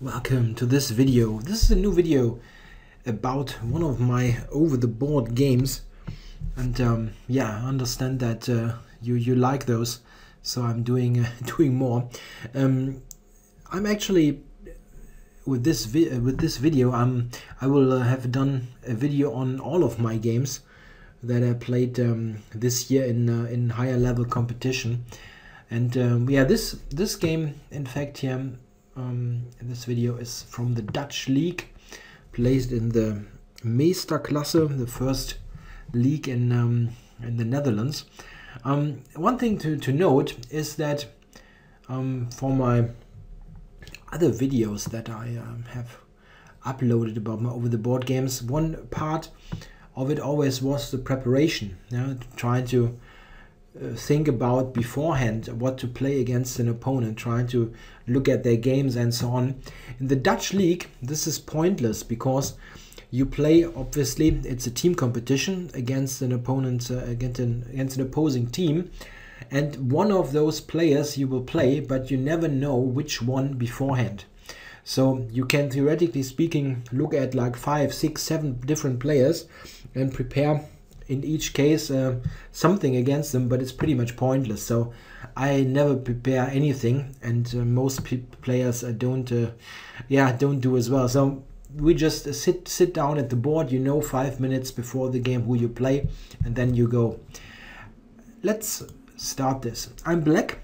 Welcome to this video. This is a new video about one of my over-the-board games, and yeah, I understand that you like those, so I'm doing more. I'm actually with this video I will have done a video on all of my games that I played this year in higher level competition, and yeah, this game, in fact, here. This video is from the Dutch league, placed in the Meesterklasse, the first league in the Netherlands. One thing to note is that for my other videos that I have uploaded about my over-the-board games, one part of it always was the preparation, trying to think about beforehand what to play against an opponent, trying to look at their games and so on. In the Dutch league, this is pointless because you play, obviously, it's a team competition against an opponent, against an opposing team, and one of those players you will play, but you never know which one beforehand. So you can, theoretically speaking, look at like 5, 6, 7 different players and prepare in each case something against them, but it's pretty much pointless. So I never prepare anything, and most players don't do as well. So we just sit down at the board, 5 minutes before the game who you play, and then you go. Let's start this. I'm black,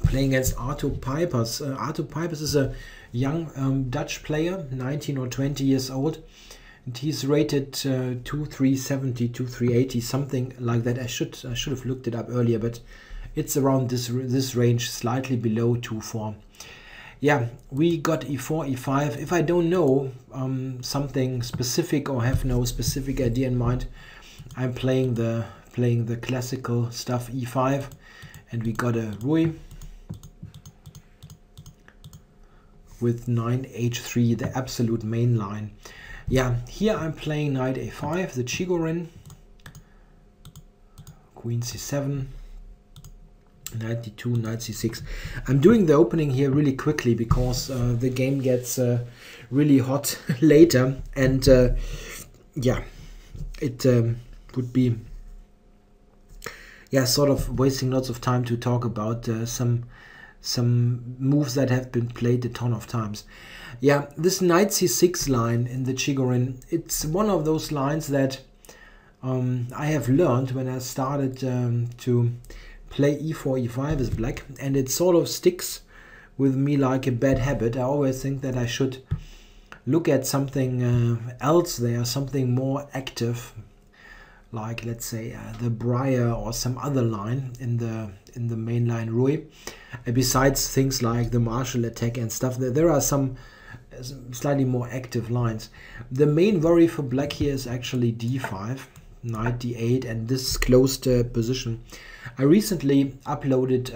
playing against Pijpers. Pijpers is a young Dutch player, 19 or 20 years old. And he's rated 2370, 2380, something like that. I should have looked it up earlier, but it's around this range, slightly below 24. Yeah, we got e4, e5. If I don't know something specific or have no specific idea in mind, I'm playing the classical stuff, e5, and we got a Rui with 9h3, the absolute main line. Yeah, here I'm playing knight a5, the Chigorin, queen c7, knight d2, knight c6. I'm doing the opening here really quickly because the game gets really hot later, and yeah, it would be sort of wasting lots of time to talk about some moves that have been played a ton of times. Yeah, this knight c6 line in the Chigorin, it's one of those lines that I have learned when I started to play e4, e5 as black, and it sort of sticks with me like a bad habit. I always think that I should look at something else there, something more active, like, let's say, the Briar or some other line in the main line Rui. Besides things like the Marshall attack and stuff, there are some slightly more active lines. The main worry for black here is actually d5, knight d8, and this closed position. I recently uploaded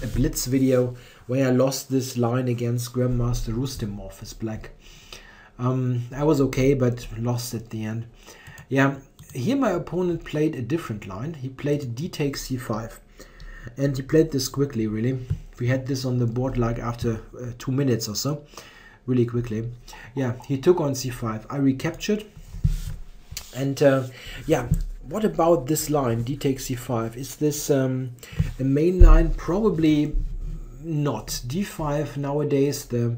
a blitz video where I lost this line against Grandmaster Rustimov as black. I was okay, but lost at the end. Yeah, here my opponent played a different line. He played d takes c5, and he played this quickly, really. We had this on the board like after 2 minutes or so, really quickly. Yeah, he took on c5. I recaptured, and yeah, what about this line, d takes c5? Is this a main line? Probably not. d5 nowadays, the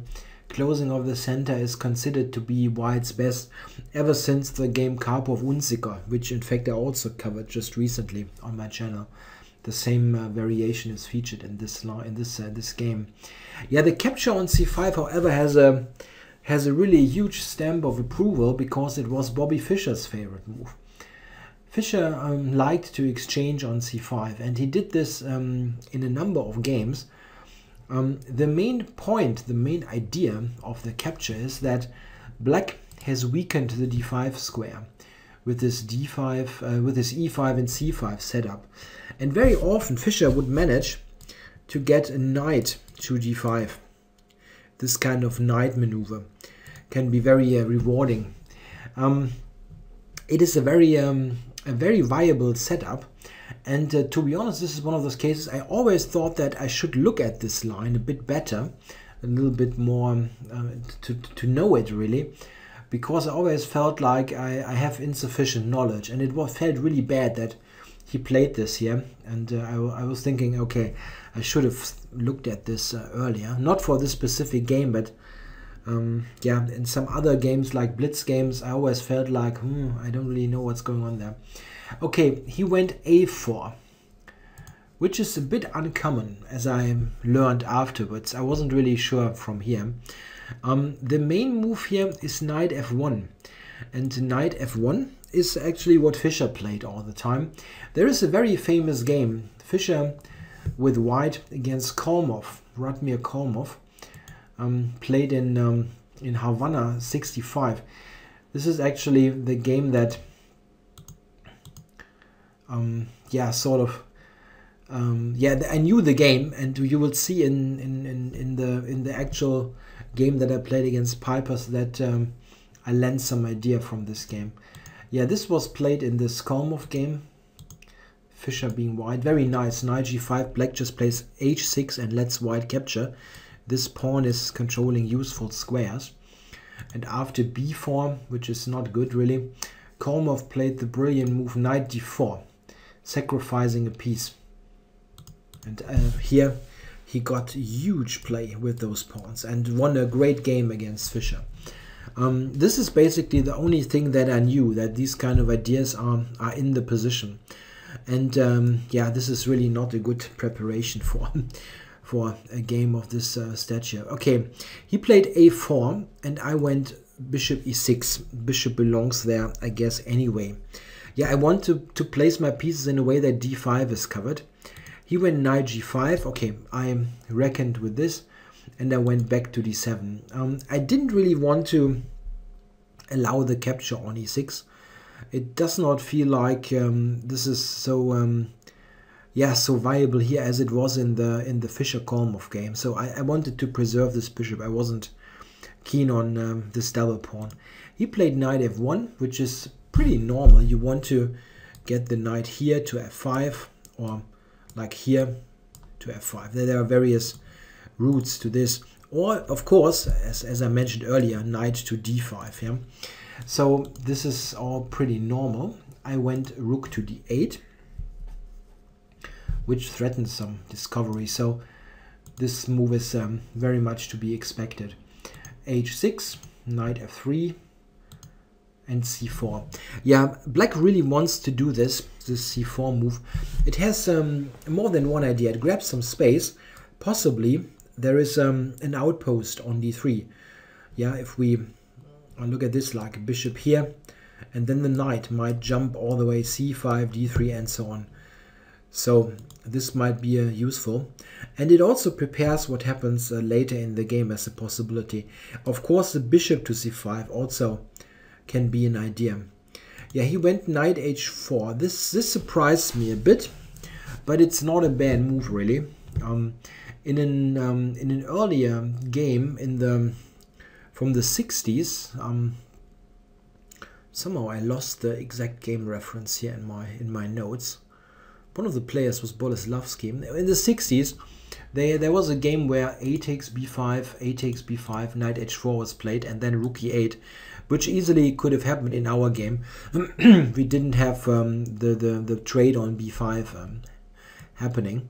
closing of the center is considered to be white's best ever since the game Karpov-Unzicker, which in fact I also covered just recently on my channel. The same variation is featured in this game. Yeah, the capture on c5, however, has a really huge stamp of approval because it was Bobby Fischer's favorite move. Fischer liked to exchange on c5, and he did this in a number of games. The main point, the main idea of the capture is that black has weakened the d5 square with this d5, with this e5 and c5 setup, and very often Fischer would manage to get a knight to d5. This kind of knight maneuver can be very rewarding. It is a very viable setup, and to be honest, this is one of those cases I always thought that I should look at this line a bit better a little bit more to know it really, because I always felt like I have insufficient knowledge, and it felt really bad that he played this here. And I was thinking, okay, I should have looked at this earlier, not for this specific game, but yeah, in some other games like Blitz games, I always felt like, I don't really know what's going on there. Okay, he went a4, which is a bit uncommon, as I learned afterwards. I wasn't really sure from here. The main move here is knight f1, and knight f1 is actually what Fischer played all the time. There is a very famous game, Fischer with white against Kalmov, Radmir Kalmov, played in Havana 65. This is actually the game that yeah, sort of yeah, I knew the game, and you will see in the actual game that I played against Pijpers that I lent some idea from this game. Yeah, this was played in this Kalmov game. Fischer being white, very nice. Knight g5, black just plays h6 and lets white capture. This pawn is controlling useful squares. And after b4, which is not good really, Kalmov played the brilliant move knight d4, sacrificing a piece. And here he got huge play with those pawns and won a great game against Fischer. This is basically the only thing that I knew, that these kind of ideas are in the position. And yeah, this is really not a good preparation for a game of this stature. Okay, he played a4 and I went bishop e6. Bishop belongs there, I guess, anyway. Yeah, I want to place my pieces in a way that d5 is covered. He went knight g5. Okay, I reckoned with this, and I went back to d7. I didn't really want to allow the capture on e6. It does not feel like this is so yeah, so viable here as it was in the Fischer-Kalmov game. So I wanted to preserve this bishop. I wasn't keen on this double pawn. He played knight f1, which is pretty normal. You want to get the knight here to f5, or like here to f5. There are various routes to this. Or, of course, as I mentioned earlier, knight to d5. Yeah? So this is all pretty normal. I went rook to d8, which threatens some discovery. So this move is very much to be expected. h6, knight f3, and c4. Yeah, black really wants to do this c4 move. It has more than one idea. It grabs some space. Possibly there is an outpost on d3. Yeah, if we look at this, like a bishop here, and then the knight might jump all the way c5, d3, and so on. So this might be useful. And it also prepares what happens later in the game as a possibility. Of course, the bishop to c5 also can be an idea. Yeah, he went knight h4. This surprised me a bit, but it's not a bad move really. In an earlier game from the 60s, somehow I lost the exact game reference here in my notes. One of the players was Boleslavsky. In the 60s, there was a game where a takes b5, a takes b5, knight h4 was played, and then rook e8, which easily could have happened in our game. We didn't have the trade on b5 happening.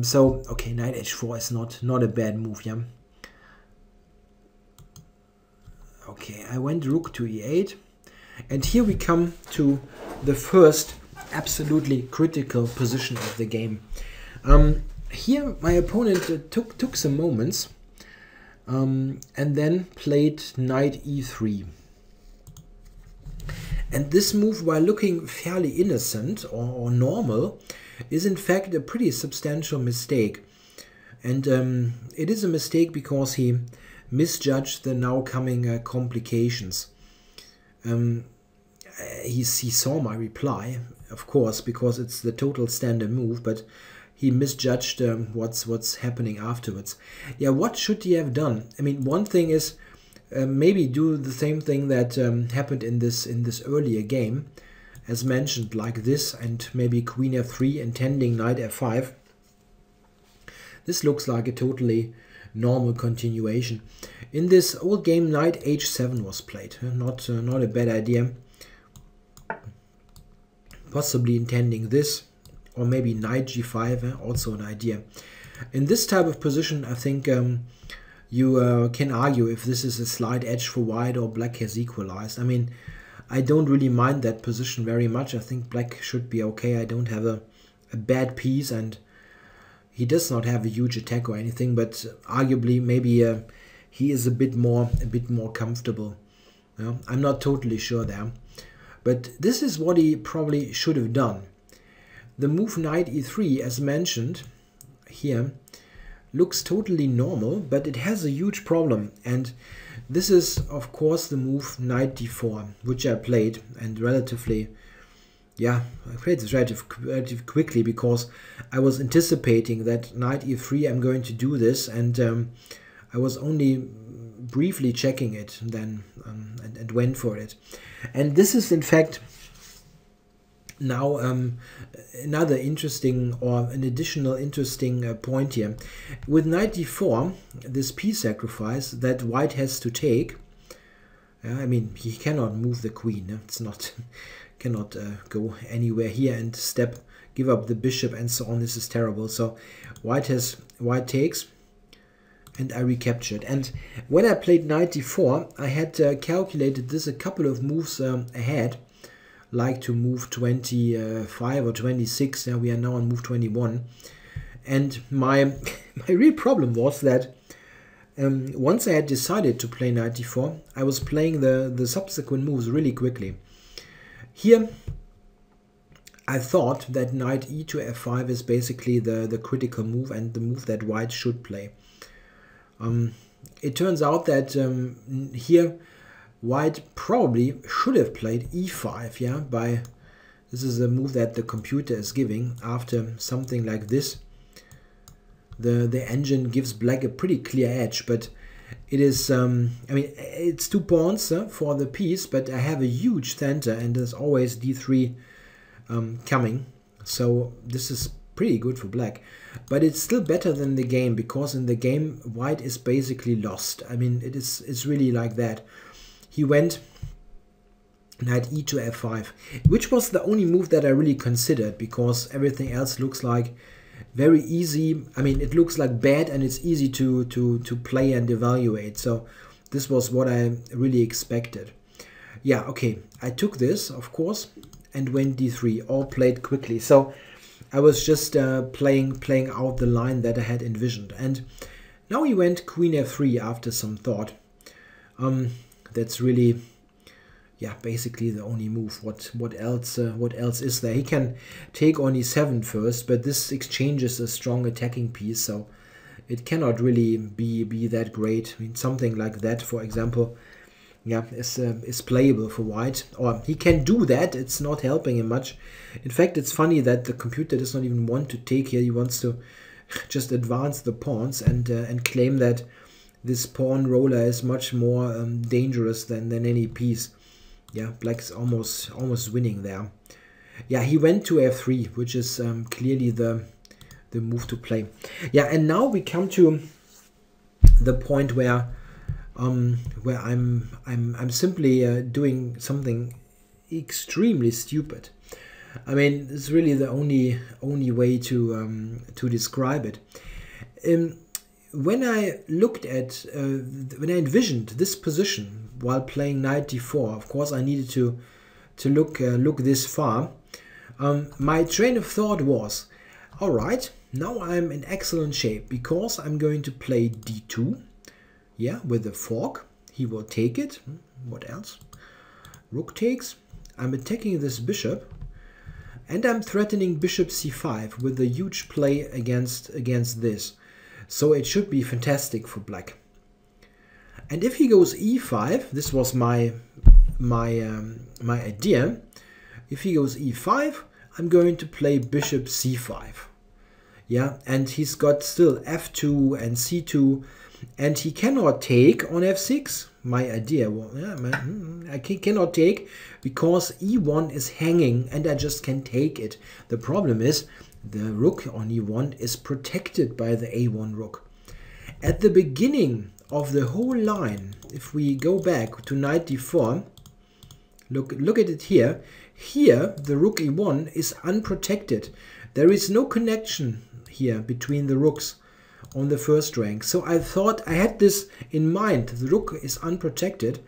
So, okay, knight h4 is not a bad move, yeah. Okay, I went rook to e8. And here we come to the first absolutely critical position of the game. Here my opponent took some moments and then played knight e3. And this move, while looking fairly innocent or normal, is in fact a pretty substantial mistake. And it is a mistake because he misjudged the now coming complications. He saw my reply, of course, because it's the total standard move, but he misjudged what's happening afterwards. Yeah, what should he have done? I mean, one thing is maybe do the same thing that happened in this earlier game, as mentioned, like this, and maybe queen f3 intending knight f5. This looks like a totally normal continuation. In this old game, knight h7 was played. Not a bad idea. Possibly intending this, or maybe knight g5, also an idea. In this type of position, I think you can argue if this is a slight edge for white or black has equalized. I mean, I don't really mind that position very much. I think black should be okay. I don't have a bad piece, and he does not have a huge attack or anything, but arguably maybe he is a bit more comfortable. You know, I'm not totally sure there. But this is what he probably should have done. The move knight e3, as mentioned here, looks totally normal, but it has a huge problem. And this is, of course, the move knight d4, which I played, and relatively, yeah, I played this relatively quickly because I was anticipating that knight e3, I'm going to do this, and I was only briefly checking it then and went for it. And this is, in fact, now another interesting, or an additional interesting point here. With knight d4, this piece sacrifice that white has to take, I mean, he cannot move the queen. It's not, cannot go anywhere here and give up the bishop and so on. This is terrible. So white takes, and I recaptured. And when I played knight d4, I had calculated this a couple of moves ahead, like to move 25 or 26. We are now on move 21. And my real problem was that once I had decided to play knight d4, I was playing the subsequent moves really quickly. Here, I thought that knight e to f5 is basically the critical move and the move that white should play. It turns out that here white probably should have played e5, yeah, this is a move that the computer is giving after something like this. The engine gives black a pretty clear edge, but it is, I mean, it's 2 pawns for the piece, but I have a huge center, and there's always d3 coming, so this is pretty good for black. But it's still better than the game, because in the game white is basically lost. I mean, it's really like that. He went knight e to f5, which was the only move that I really considered, because everything else looks like very easy. I mean, it looks like bad, and it's easy to play and evaluate. So this was what I really expected. Yeah, okay, I took this, of course, and went d3, all played quickly. So I was just playing out the line that I had envisioned. And now he went queen f3 after some thought. That's really, yeah, basically the only move. What else is there? He can take on e7 first, but this exchanges a strong attacking piece, so it cannot really be that great. I mean, something like that, for example, yeah, is playable for white, or he can do that. It's not helping him much. In fact, it's funny that the computer does not even want to take here. He wants to just advance the pawns and claim that this pawn roller is much more dangerous than any piece. Yeah, black's almost winning there. Yeah, he went to f3, which is clearly the move to play. Yeah, and now we come to the point where I'm simply doing something extremely stupid. I mean, it's really the only way to describe it. When I looked at, when I envisioned this position while playing knight d4, of course I needed to look this far. My train of thought was, all right, now I'm in excellent shape because I'm going to play d2, yeah, with the fork. He will take it. What else? Rook takes. I'm attacking this bishop, and I'm threatening bishop c5 with a huge play against this. So it should be fantastic for black. And if he goes e5, this was my idea. If he goes e5, I'm going to play bishop c5. Yeah, and he's got still f2 and c2, and he cannot take on f6. My idea, well, yeah, I cannot take because e1 is hanging, and I just can take it. The problem is the rook on e1 is protected by the a1 rook. At the beginning of the whole line, if we go back to knight d4, look at it here. Here, the rook e1 is unprotected. There is no connection here between the rooks on the first rank. So I thought, I had this in mind, the rook is unprotected,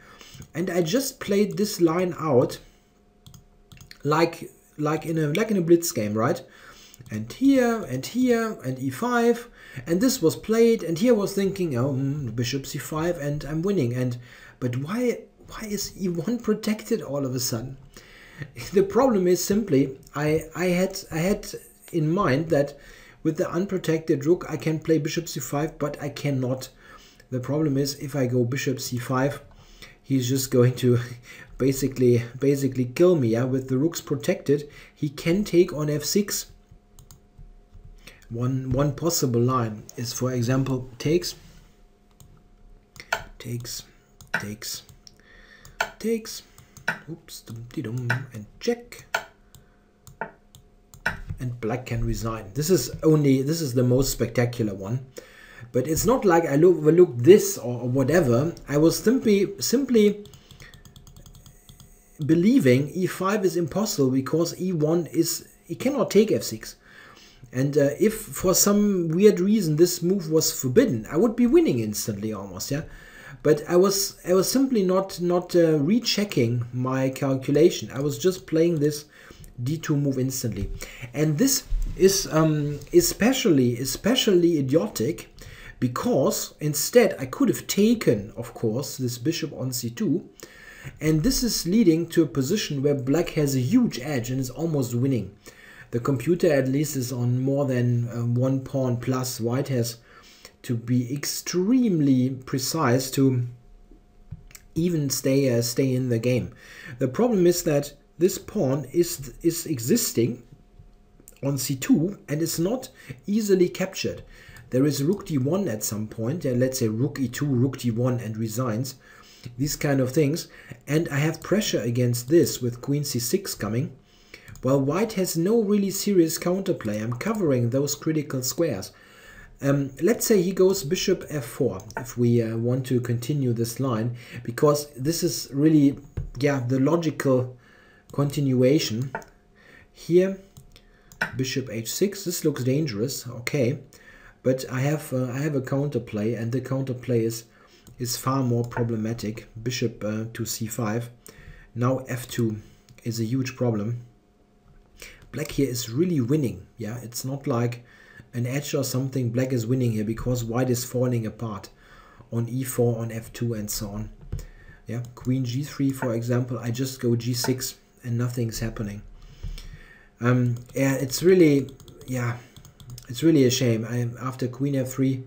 and I just played this line out like in a blitz game, right? And here, and here, and e5, and this was played, and here was thinking, oh, bishop c5, and I'm winning. But why is e1 protected all of a sudden? The problem is simply, I had in mind that with the unprotected rook I can play bishop c5, but I cannot. The problem is, if I go bishop c5, he's just going to basically kill me. Yeah? With the rooks protected, he can take on f6. One possible line is, for example, takes, oops, and check, and black can resign. This is the most spectacular one, but it's not like I overlooked this or whatever. I was simply believing e5 is impossible because e1 he cannot take f6. And if for some weird reason this move was forbidden, I would be winning instantly almost, yeah. But I was simply not rechecking my calculation. I was just playing this d2 move instantly, and this is especially idiotic because instead I could have taken, of course, this bishop on c2, and this is leading to a position where black has a huge edge and is almost winning. The computer at least is on more than 1 pawn plus. White has to be extremely precise to even stay in the game. The problem is that this pawn is existing on c2 and is not easily captured. There is rook d1 at some point, let's say rook e2, rook d1 and resigns, these kind of things, and I have pressure against this with queen c6 coming. Well, white has no really serious counterplay. I'm covering those critical squares. Let's say he goes bishop f4 if we want to continue this line, because this is really, yeah, the logical continuation. Here, bishop h6. This looks dangerous, okay, but I have a counterplay, and the counterplay is far more problematic. Bishop to c5. Now f2 is a huge problem. Black here is really winning. Yeah, it's not like an edge or something. Black is winning here because white is falling apart on e4, on f2, and so on. Yeah, queen g3, for example. I just go g6 and nothing's happening. Yeah, it's really a shame. After queen f3,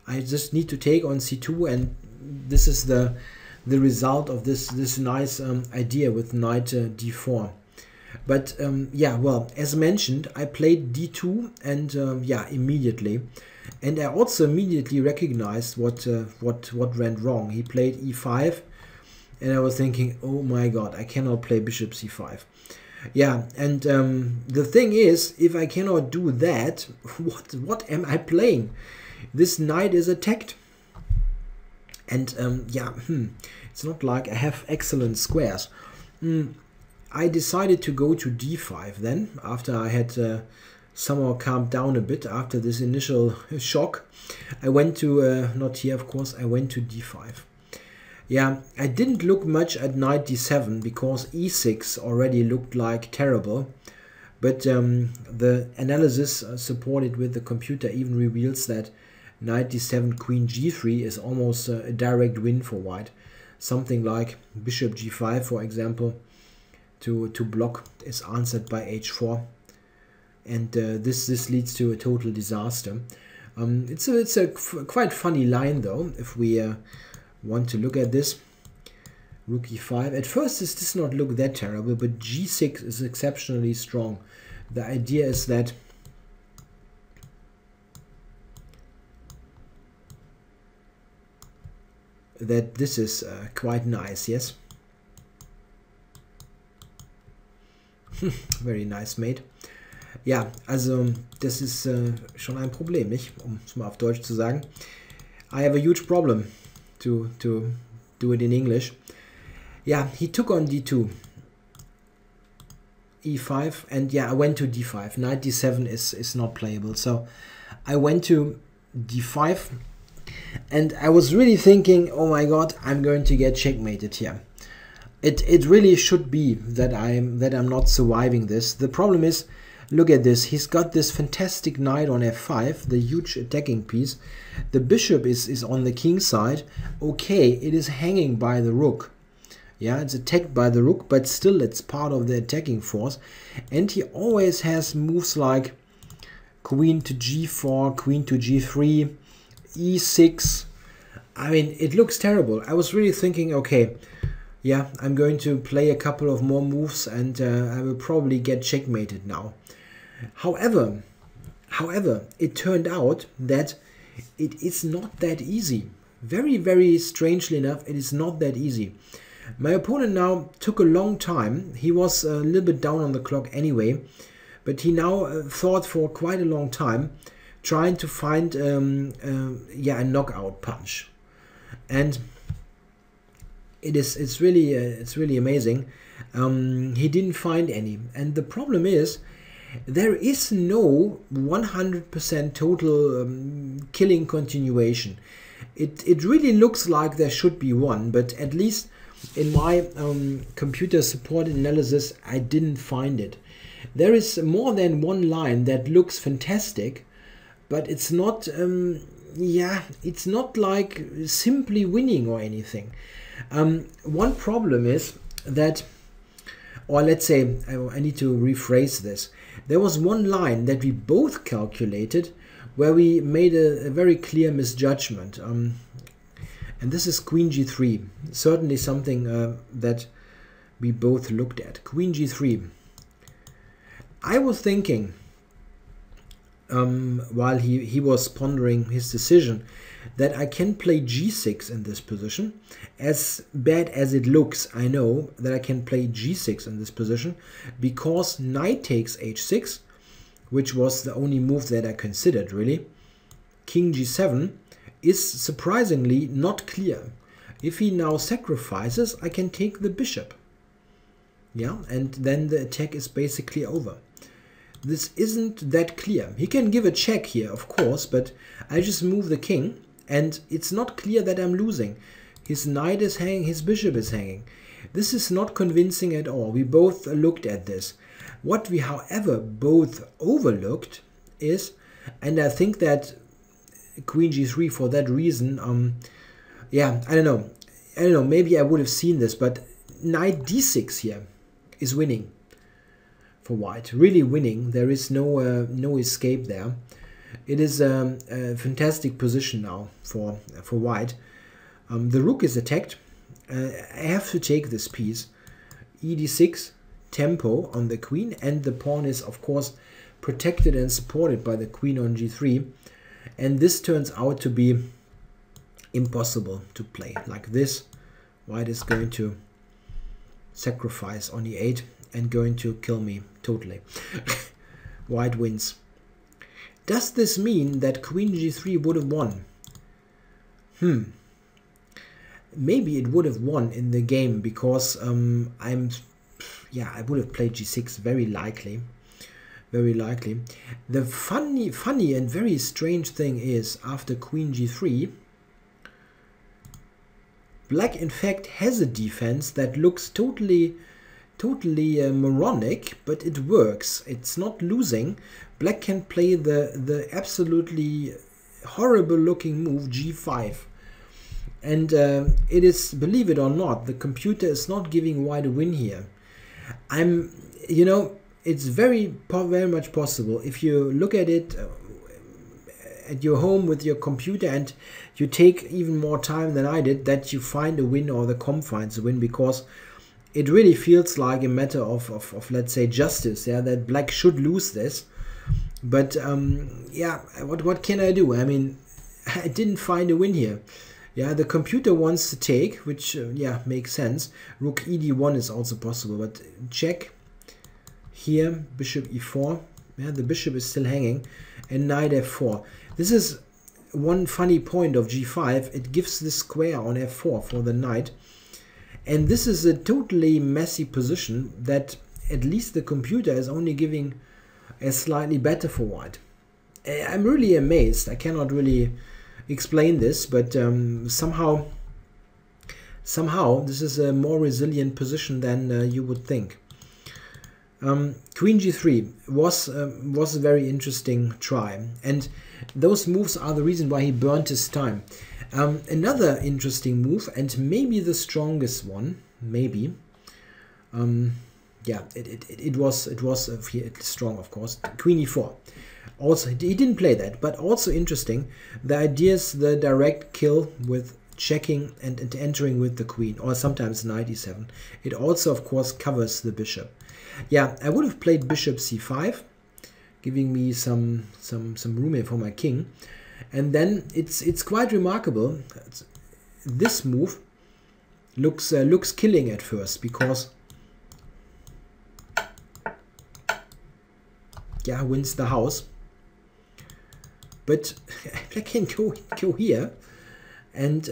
I just need to take on c2, and this is the result of this nice idea with knight d4. But yeah, well, as mentioned, I played d2 and yeah, immediately, and I also immediately recognized what went wrong. He played e5, and I was thinking, oh my god, I cannot play bishop c5. Yeah, and the thing is, if I cannot do that, what am I playing? This knight is attacked, and yeah, it's not like I have excellent squares. I decided to go to d5 then, after I had somehow calmed down a bit after this initial shock. I went to, not here of course, I went to d5. Yeah, I didn't look much at knight d7 because e6 already looked like terrible. But the analysis supported with the computer even reveals that knight d7, queen g3 is almost a direct win for white. Something like bishop g5, for example, to block is answered by h4, and this leads to a total disaster. It's a quite funny line though, if we want to look at this. Rook e5. At first this does not look that terrible, but g6 is exceptionally strong. The idea is that this is quite nice, yes. Very nice, mate. Ja, also das ist schon ein Problem, nicht? Um es mal auf Deutsch zu sagen. I have a huge problem to do it in English. Yeah, he took on d2, e5, and yeah, I went to d5. Knight d7 is not playable, so I went to d5, and I was really thinking, oh my god, I'm going to get checkmated here. It really should be that I'm not surviving this. The problem is, look at this. He's got this fantastic knight on f5, the huge attacking piece. The bishop is on the king side. Okay, it is hanging by the rook. Yeah, it's attacked by the rook, but still it's part of the attacking force. And he always has moves like queen to g4, queen to g3, e6. I mean, it looks terrible. I was really thinking, okay, yeah, I'm going to play a couple of more moves and I will probably get checkmated now. However, it turned out that it is not that easy. Very, very strangely enough, it is not that easy. My opponent now took a long time. He was a little bit down on the clock anyway, but he now thought for quite a long time, trying to find yeah, a knockout punch. And it's really amazing. He didn't find any, and the problem is there is no 100% total killing continuation. It really looks like there should be one, but at least in my computer supported analysis I didn't find it. There is more than one line that looks fantastic, but it's not yeah, it's not like simply winning or anything. One problem is that, or let's say, I need to rephrase this. There was one line that we both calculated where we made a very clear misjudgment. And this is queen g3. Certainly something that we both looked at. Queen g3. I was thinking, while he was pondering his decision, that I can play g6 in this position. As bad as it looks, I know that I can play g6 in this position because knight takes h6, which was the only move that I considered really. King g7 is surprisingly not clear. If he now sacrifices, I can take the bishop. Yeah, and then the attack is basically over. This isn't that clear. He can give a check here, of course, but I just move the king, and it's not clear that I'm losing. His knight is hanging, his bishop is hanging. This is not convincing at all. We both looked at this. What we, however, both overlooked is, and I think that queen g3 for that reason, yeah, I don't know, maybe I would have seen this, but knight d6 here is winning for white, really winning. There is no escape there. It is a fantastic position now for white. The rook is attacked. I have to take this piece. e6, tempo on the queen, and the pawn is of course protected and supported by the queen on g3. And this turns out to be impossible to play. Like this, white is going to sacrifice on e8 and going to kill me totally. White wins. Does this mean that queen g3 would have won? Maybe it would have won in the game because I would have played g6 very likely. Very likely. The funny and very strange thing is, after queen g3, black in fact has a defense that looks totally moronic, but it works. It's not losing. Black can play the absolutely horrible looking move g5. And it is, believe it or not, the computer is not giving white a win here. You know, it's very much possible if you look at it at your home with your computer and you take even more time than I did, that you find a win, or the comp finds a win, because it really feels like a matter of let's say justice, yeah, that black should lose this. But yeah, what can I do? I mean, I didn't find a win here. Yeah, the computer wants to take, which yeah, makes sense. Rook ed1 is also possible, but check here, bishop e4. Yeah, the bishop is still hanging, and knight f4. This is one funny point of g5, it gives this square on f4 for the knight. And this is a totally messy position that at least the computer is only giving a slightly better for white. I'm really amazed. I cannot really explain this, but somehow this is a more resilient position than you would think. Queen g3 was a very interesting try, and those moves are the reason why he burnt his time. Another interesting move, and maybe the strongest one, maybe. Yeah, it was strong, of course. Queen e4. Also, he didn't play that, but also interesting. The idea is the direct kill with checking and entering with the queen, or sometimes knight e7. It also, of course, covers the bishop. Yeah, I would have played bishop c5, giving me some room here for my king. And then it's quite remarkable. This move looks killing at first, because yeah, wins the house. But I can go here, and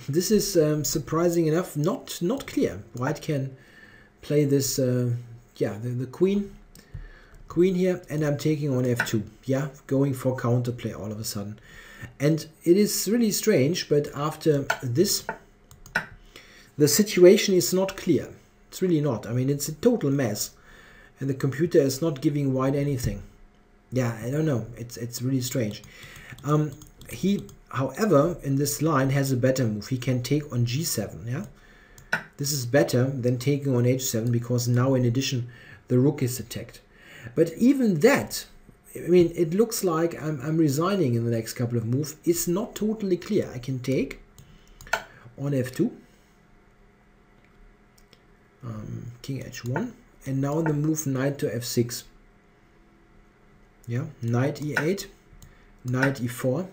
this is surprising enough not clear. White can play this yeah, the queen here, and I'm taking on f2. Yeah, going for counterplay all of a sudden. And it is really strange, but after this, the situation is not clear. It's really not. I mean, it's a total mess, and the computer is not giving white anything. Yeah, I don't know. It's really strange. He, however, in this line has a better move. He can take on g7. Yeah, this is better than taking on h7, because now, in addition, the rook is attacked. But even that, I mean, it looks like I'm resigning in the next couple of moves. It's not totally clear. I can take on f2, king h1, and now the move knight to f6. Yeah, knight e8, knight e4,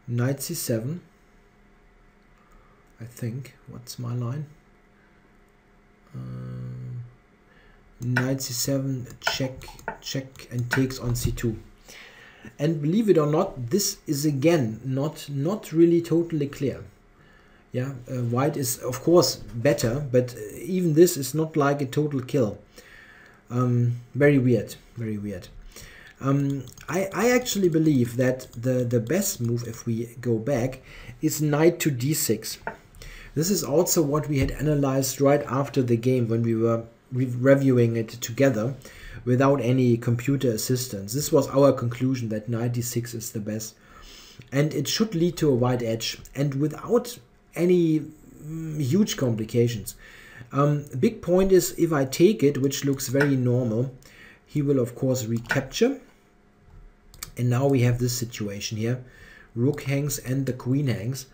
knight c7. I think, what's my line? Knight c7, check, and takes on c2. And believe it or not, this is again not really totally clear. Yeah, white is of course better, but even this is not like a total kill. Very weird, very weird. I actually believe that the best move, if we go back, is knight to d6. This is also what we had analyzed right after the game when we were reviewing it together without any computer assistance. This was our conclusion, that knight d6 is the best, and it should lead to a white edge, and without any huge complications. Big point is, if I take it, which looks very normal, he will of course recapture, and now we have this situation here. Rook hangs and the queen hangs,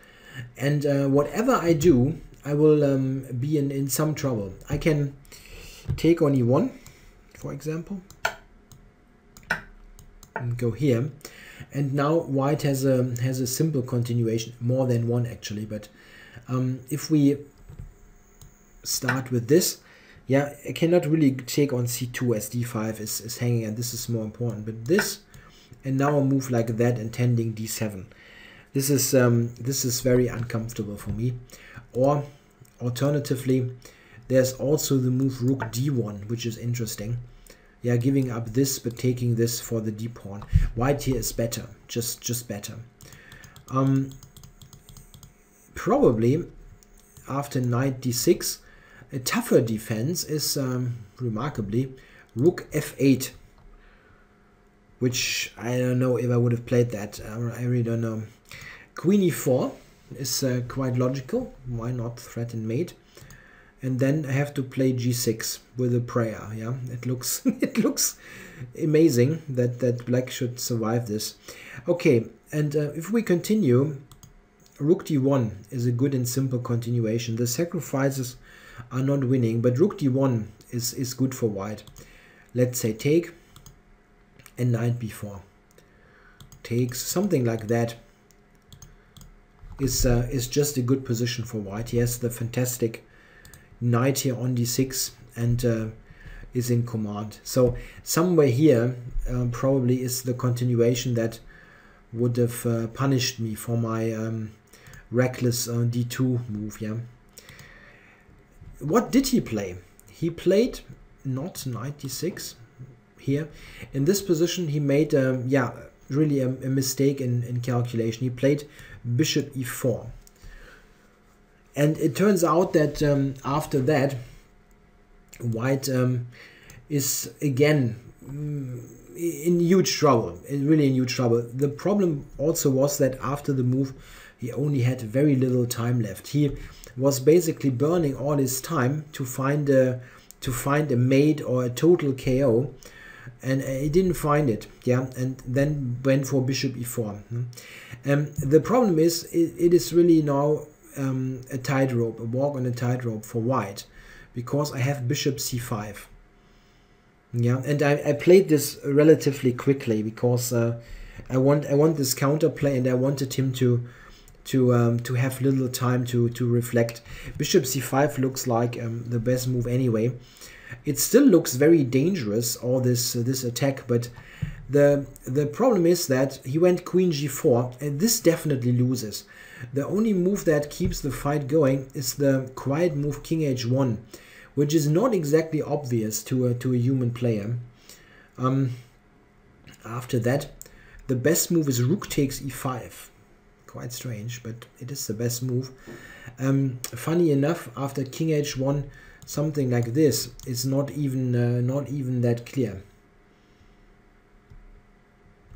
and whatever I do, I will be in some trouble. I can take on e1, for example, and go here, and now white has a simple continuation, more than one actually. But if we start with this, yeah, I cannot really take on c2 as d5 is hanging, and this is more important. But this, and now a move like that, intending d7. This is very uncomfortable for me. Or alternatively, there's also the move rook d1, which is interesting. Yeah, giving up this but taking this for the d pawn. White here is better, just better. Probably after knight d6, a tougher defense is remarkably rook f8, which I don't know if I would have played that. I really don't know. Queen e4 is quite logical. Why not threaten mate? And then I have to play g6 with a prayer. Yeah, it looks it looks amazing that black should survive this. Okay, and if we continue, rook d1 is a good and simple continuation. The sacrifices are not winning, but rook d1 is good for white. Let's say take, and knight b4 takes, something like that. Is just a good position for white. He has the fantastic knight here on d6 and is in command. So somewhere here probably is the continuation that would have punished me for my reckless d2 move. Yeah. What did he play? He played not knight d6 here. In this position, he made yeah, really a mistake in calculation. He played bishop e4. And it turns out that after that, white is again in huge trouble, really in huge trouble. The problem also was that after the move, he only had very little time left. He was basically burning all his time to find a mate or a total KO, and he didn't find it. Yeah, and then went for bishop e4. The problem is it is really now a tightrope, a walk on a tightrope for white, because I have bishop c5. Yeah, and I played this relatively quickly because I want this counterplay, and I wanted him to have little time to reflect. Bishop c5 looks like the best move anyway. It still looks very dangerous, all this attack, but the problem is that he went queen g4, and this definitely loses. The only move that keeps the fight going is the quiet move king h1, which is not exactly obvious to a human player. After that, the best move is rook takes e5. Quite strange, but it is the best move. Funny enough, after king h1, something like this is not even that clear.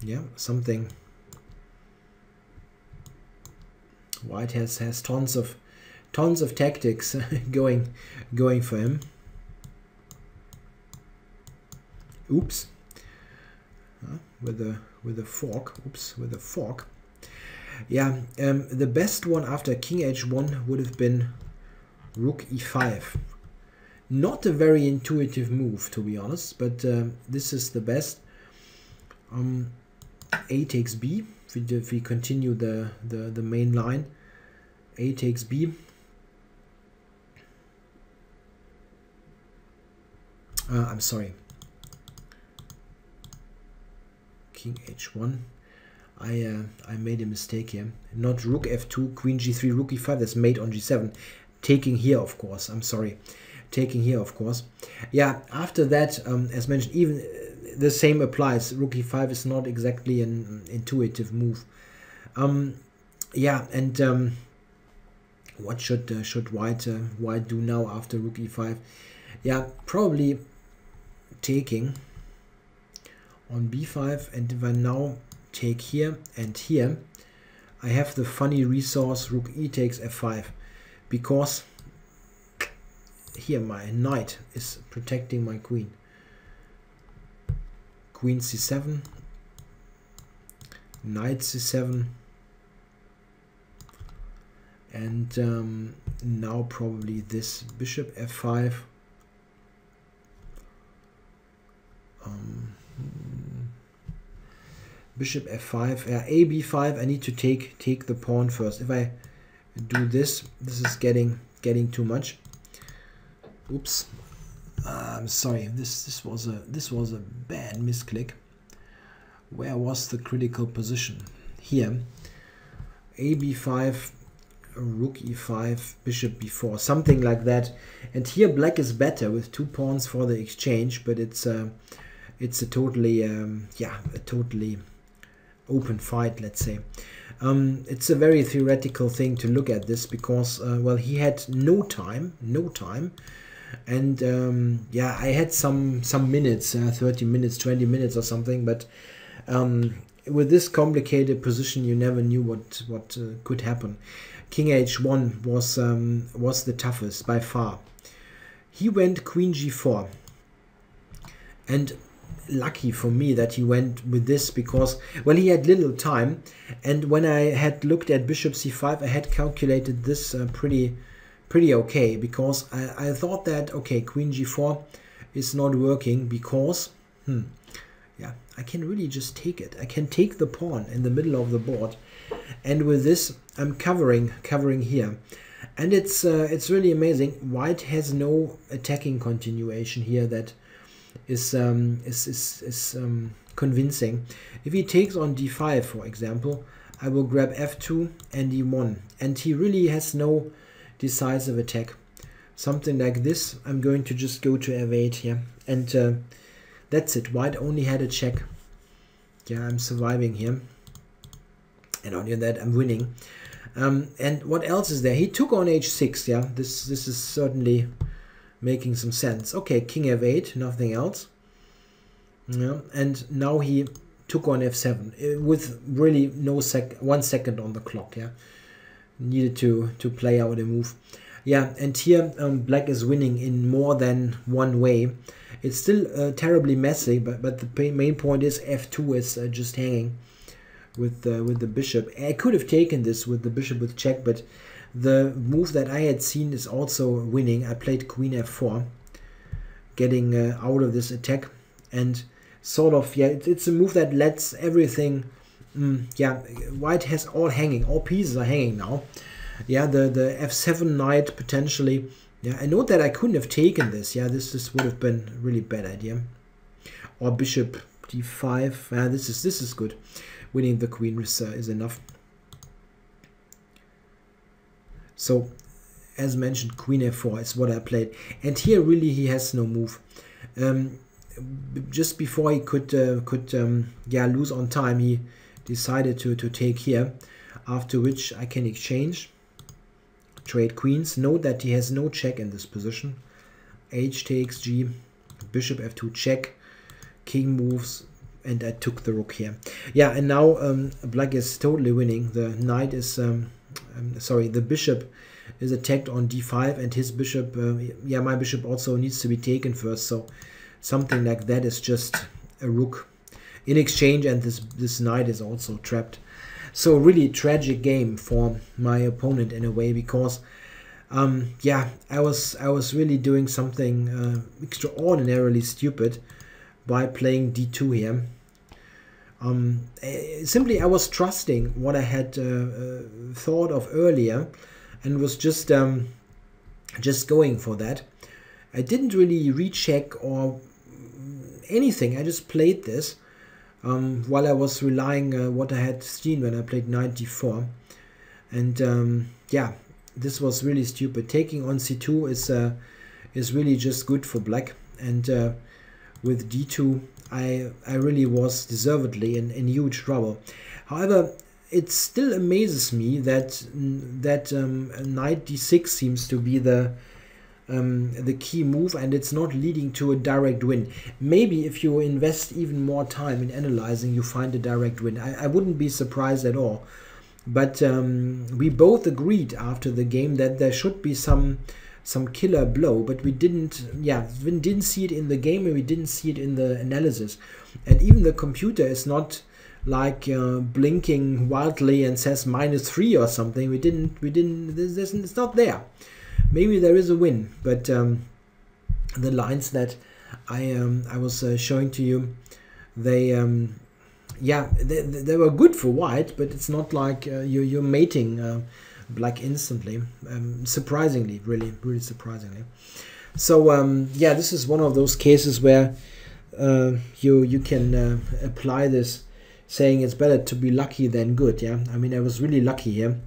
Yeah, something. White has tons of tactics going for him. Oops. With a fork. Oops, with a fork. Yeah, the best one after king h1 would have been rook e5. Not a very intuitive move, to be honest, but this is the best. A takes b. If we continue the main line, a takes b. I'm sorry. King h1. I made a mistake here. Not rook f2, queen g3, rook e5. That's mate on g7. Taking here, of course. I'm sorry. Taking here, of course. Yeah, after that, as mentioned, even the same applies. Rook e5 is not exactly an intuitive move. Yeah, and what should white do now after rook e5? Yeah, probably taking on b5, and if I now take here and here, I have the funny resource rook e takes f5, because here my knight is protecting my queen. Queen c7, knight c7, and now probably this bishop f5. Bishop f5, a b5. I need to take the pawn first. If I do this, this is getting too much. Oops. I'm sorry. This was a bad misclick. Where was the critical position? Here. A b5, rook e5, bishop b4, something like that. And here black is better with 2 pawns for the exchange, but it's a totally yeah, a totally open fight, let's say. It's a very theoretical thing to look at this, because well, he had no time, and yeah, I had some minutes, 30 minutes, 20 minutes or something, but with this complicated position, you never knew what could happen. King h1 was the toughest by far. He went queen g4, and lucky for me that he went with this, because well, he had little time, and when I had looked at bishop c5, I had calculated this pretty okay, because I thought that okay, queen g4 is not working, because yeah, I can really just take it. I can take the pawn in the middle of the board, and with this I'm covering here, and it's really amazing. White has no attacking continuation here that is convincing. If he takes on d5, for example, I will grab f2 and d1, and he really has no decisive attack. Something like this, I'm going to just go to f8 here, and that's it. White only had a check. Yeah, I'm surviving here, and only that I'm winning. And what else is there? He took on h6. Yeah, this is certainly making some sense. Okay, king f8, nothing else. Yeah, and now he took on f7 with really no 1 second on the clock. Yeah, needed to play out a move. Yeah, and here black is winning in more than one way. It's still terribly messy, but the main point is f2 is just hanging with the bishop. I could have taken this with the bishop with check, but the move that I had seen is also winning. I played queen f4, getting out of this attack, and sort of, yeah, it's a move that lets everything, yeah, white has all hanging, all pieces are hanging now. Yeah, the f7 knight potentially. Yeah, I note that I couldn't have taken this. Yeah, this would have been a really bad idea. Or bishop d5. Yeah, this is good. Winning the queen is enough. So, as mentioned, queen f4 is what I played, and here really he has no move. Just before he could yeah, lose on time, he decided to take here. After which I can exchange, trade queens. Note that he has no check in this position. H takes G, bishop f2 check, king moves, and I took the rook here. Yeah, and now black is totally winning. The knight is, sorry, the bishop is attacked on d5, and his bishop, yeah, my bishop also needs to be taken first. So something like that is just a rook in exchange, and this knight is also trapped. So really tragic game for my opponent in a way, because yeah, I was really doing something extraordinarily stupid by playing d2 here. Simply I was trusting what I had thought of earlier, and was just going for that. I didn't really recheck or anything. I just played this. While I was relying what I had seen when I played knight d4, and yeah, this was really stupid. Taking on c2 is really just good for black, and with d2 I really was deservedly in huge trouble. However, it still amazes me that knight d6 seems to be the key move, and it's not leading to a direct win. Maybe if you invest even more time in analyzing, you find a direct win. I wouldn't be surprised at all. But we both agreed after the game that there should be some killer blow, but we didn't see it in the game, and we didn't see it in the analysis. And even the computer is not like blinking wildly and says -3 or something. We didn't. It's not there. Maybe there is a win, but the lines that I was showing to you, they yeah, they were good for white, but it's not like you're mating black instantly. Surprisingly, really surprisingly. So yeah, this is one of those cases where you can apply this saying it's better to be lucky than good. Yeah, I mean, I was really lucky here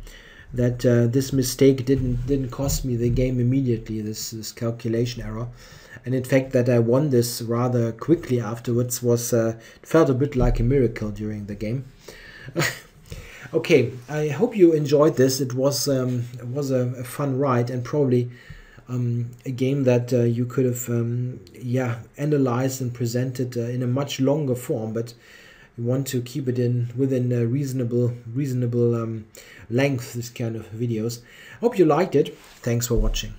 that this mistake didn't cost me the game immediately, this calculation error, and in fact that I won this rather quickly afterwards was felt a bit like a miracle during the game. Okay, I hope you enjoyed this. It was a fun ride, and probably a game that you could have yeah, analyzed and presented in a much longer form, but you want to keep it within a reasonable length, this kind of videos. Hope you liked it. Thanks for watching.